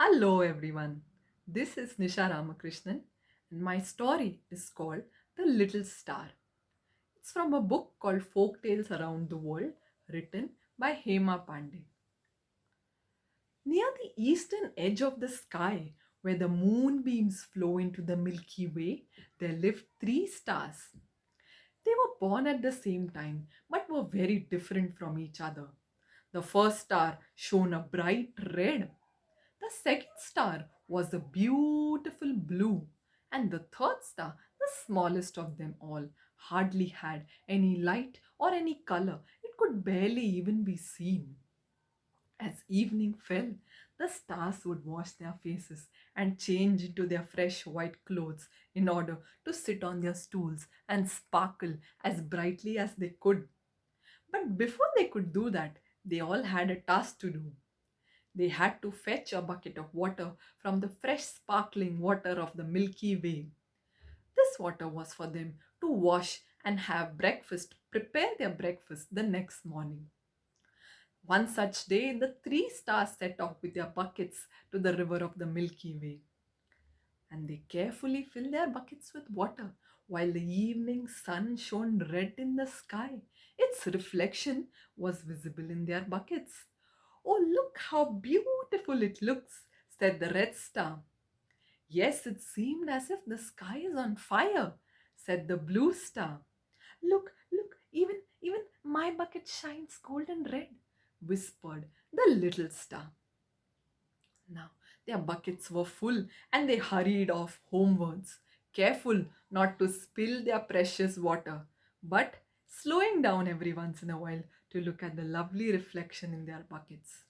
Hello everyone. This is Nisha Ramakrishnan and my story is called The Little Star. It's from a book called Folk Tales Around the World written by Hema Pande. Near the eastern edge of the sky, where the moonbeams flow into the Milky Way, there lived three stars. They were born at the same time but were very different from each other. The first star shone a bright red. The second star was a beautiful blue, and the third star, the smallest of them all, hardly had any light or any color. It could barely even be seen. As evening fell, the stars would wash their faces and change into their fresh white clothes in order to sit on their stools and sparkle as brightly as they could. But before they could do that, they all had a task to do. They had to fetch a bucket of water from the fresh sparkling water of the Milky Way. This water was for them to wash and have breakfast, prepare their breakfast the next morning. One such day, the three stars set off with their buckets to the river of the Milky Way, and they carefully filled their buckets with water while the evening sun shone red in the sky. Its reflection was visible in their buckets. Oh, look how beautiful it looks, said the red star. Yes, it seemed as if the sky is on fire, said the blue star. Look, look, even my bucket shines golden red, whispered the little star. Now their buckets were full and they hurried off homewards, careful not to spill their precious water, but slowing down every once in a while to look at the lovely reflection in their buckets.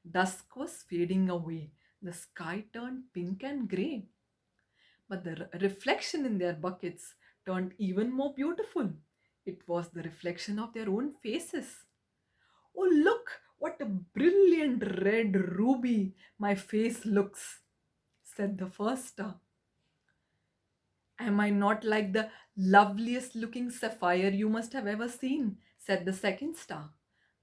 Dusk was fading away. The sky turned pink and grey, but the reflection in their buckets turned even more beautiful. It was the reflection of their own faces. Oh, look, what a brilliant red ruby my face looks, said the first star. Am I not like the loveliest looking sapphire you must have ever seen? Said the second star.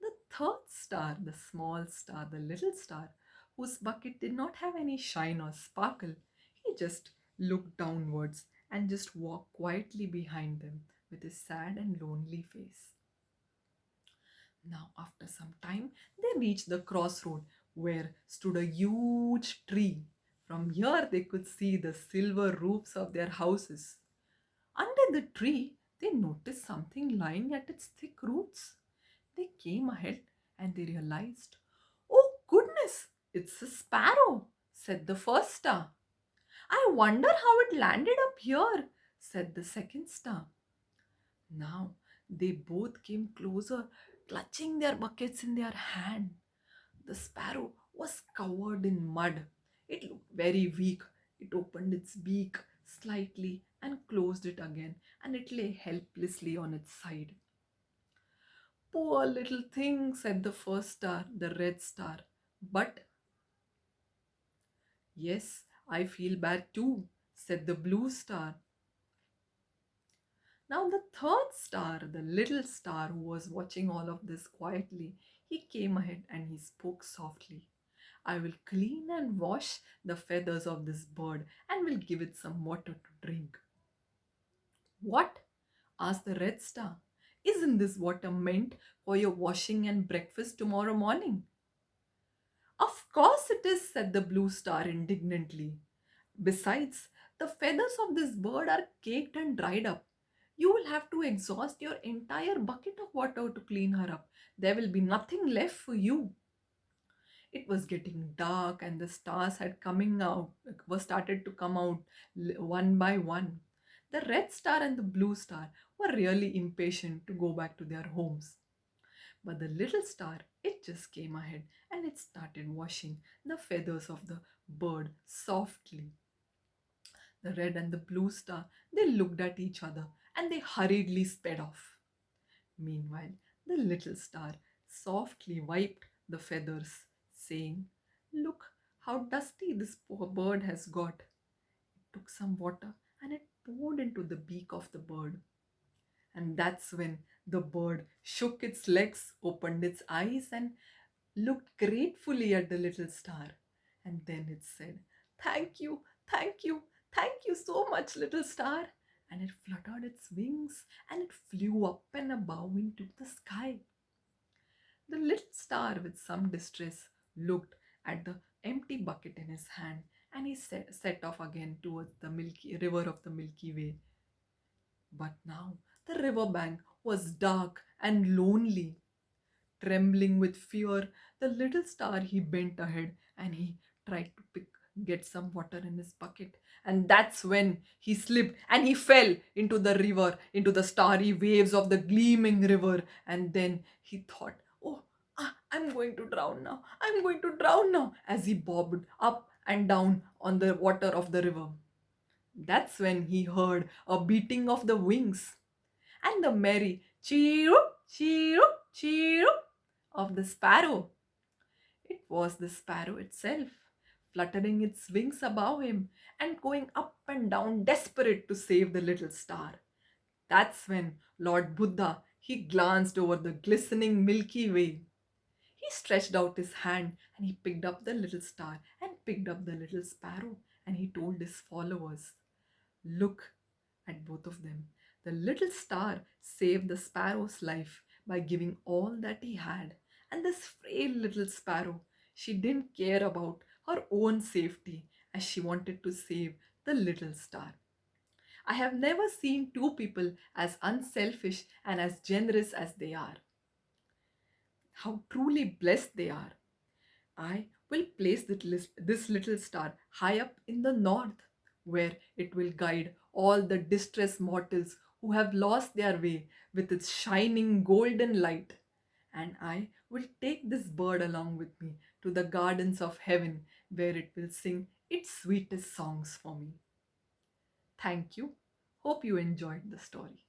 The third star, the small star, the little star, whose bucket did not have any shine or sparkle, he just looked downwards and just walked quietly behind them with his sad and lonely face. Now, after some time, they reached the crossroad where stood a huge tree. From here, they could see the silver roofs of their houses. Under the tree, they noticed something lying at its thick roots. They came ahead and they realized, oh goodness, it's a sparrow, said the first star. I wonder how it landed up here, said the second star. Now they both came closer, clutching their buckets in their hand. The sparrow was covered in mud. It looked very weak. It opened its beak slightly and closed it again, and it lay helplessly on its side. Poor little thing, said the first star, the red star. But yes, I feel bad too, said the blue star. Now, the third star, the little star who was watching all of this quietly, he came ahead and he spoke softly. I will clean and wash the feathers of this bird and will give it some water to drink. What? Asked the red star. Isn't this water meant for your washing and breakfast tomorrow morning? Of course it is, said the blue star indignantly. Besides, the feathers of this bird are caked and dried up. You will have to exhaust your entire bucket of water to clean her up. There will be nothing left for you. It was getting dark and the stars had coming out was started to come out one by one. The red star and the blue star were really impatient to go back to their homes. But the little star, it just came ahead and it started washing the feathers of the bird softly. The red and the blue star, they looked at each other and they hurriedly sped off. Meanwhile, the little star softly wiped the feathers, saying, look how dusty this poor bird has got. It took some water and it poured into the beak of the bird. And that's when the bird shook its legs, opened its eyes, and looked gratefully at the little star. And then it said, "Thank you, thank you, thank you so much, little star." And it fluttered its wings and it flew up and above into the sky. The little star, with some distress, looked at the empty bucket in his hand, and he set off again towards the Milky River of the Milky Way. But now the river bank was dark and lonely. Trembling with fear, the little star, he bent ahead and he tried to get some water in his bucket. And that's when he slipped and he fell into the river, into the starry waves of the gleaming river. And then he thought, "Oh, I'm going to drown now. I'm going to drown now," as he bobbed up and down on the water of the river. That's when he heard a beating of the wings and the merry chirrup, chirrup, chirrup of the sparrow. It was the sparrow itself, fluttering its wings above him and going up and down, desperate to save the little star. That's when Lord Buddha, he glanced over the glistening Milky Way. He stretched out his hand and he picked up the little star and picked up the little sparrow, and he told his followers, "Look at both of them. The little star saved the sparrow's life by giving all that he had. And this frail little sparrow, she didn't care about her own safety as she wanted to save the little star. I have never seen two people as unselfish and as generous as they are. How truly blessed they are. I will place this little star high up in the north, where it will guide all the distressed mortals who have lost their way with its shining golden light. And I will take this bird along with me to the gardens of heaven, where it will sing its sweetest songs for me." Thank you. Hope you enjoyed the story.